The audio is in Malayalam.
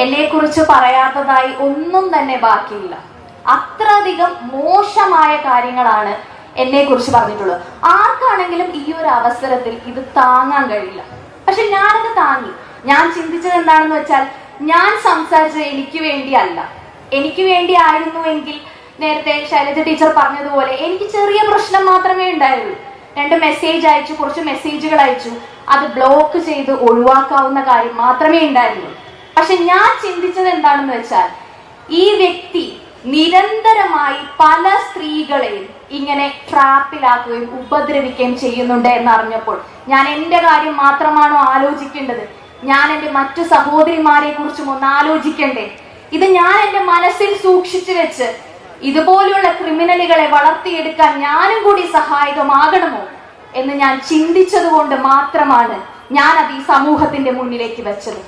എന്നെ കുറിച്ച് പറയാത്തതായി ഒന്നും തന്നെ ബാക്കിയില്ല. അത്രയധികം മോശമായ കാര്യങ്ങളാണ് എന്നെ കുറിച്ച് പറഞ്ഞിട്ടുള്ളത്. ആർക്കാണെങ്കിലും ഈ ഒരു അവസരത്തിൽ ഇത് താങ്ങാൻ കഴിയില്ല. പക്ഷെ ഞാനത് താങ്ങി. ഞാൻ ചിന്തിച്ചത് എന്താണെന്ന് വെച്ചാൽ, ഞാൻ സംസാരിച്ചത് എനിക്ക് വേണ്ടിയല്ല. എനിക്ക് വേണ്ടി ആയിരുന്നുവെങ്കിൽ നേരത്തെ ശൈലജ ടീച്ചർ പറഞ്ഞതുപോലെ എനിക്ക് ചെറിയ പ്രശ്നം മാത്രമേ ഉണ്ടായുള്ളൂ. 2 മെസ്സേജ് അയച്ചു, കുറച്ച് മെസ്സേജുകൾ അയച്ചു, അത് ബ്ലോക്ക് ചെയ്ത് ഒഴിവാക്കാവുന്ന കാര്യം മാത്രമേ ഉണ്ടായിരുന്നുള്ളൂ. പക്ഷെ ഞാൻ ചിന്തിച്ചത് എന്താണെന്ന് വെച്ചാൽ, ഈ വ്യക്തി നിരന്തരമായി പല സ്ത്രീകളെയും ഇങ്ങനെ ട്രാപ്പിലാക്കുകയും ഉപദ്രവിക്കുകയും ചെയ്യുന്നുണ്ട് എന്നറിഞ്ഞപ്പോൾ ഞാൻ എൻ്റെ കാര്യം മാത്രമാണോ ആലോചിക്കേണ്ടത്? ഞാൻ എൻ്റെ മറ്റു സഹോദരിമാരെ കുറിച്ചും ഒന്ന് ആലോചിക്കണ്ടേ? ഇത് ഞാൻ എൻ്റെ മനസ്സിൽ സൂക്ഷിച്ചു വെച്ച് ഇതുപോലെയുള്ള ക്രിമിനലുകളെ വളർത്തിയെടുക്കാൻ ഞാനും കൂടി സഹായകമാകണമോ എന്ന് ഞാൻ ചിന്തിച്ചത് കൊണ്ട് മാത്രമാണ് ഞാൻ അത് ഈ സമൂഹത്തിന്റെ മുന്നിലേക്ക് വെച്ചത്.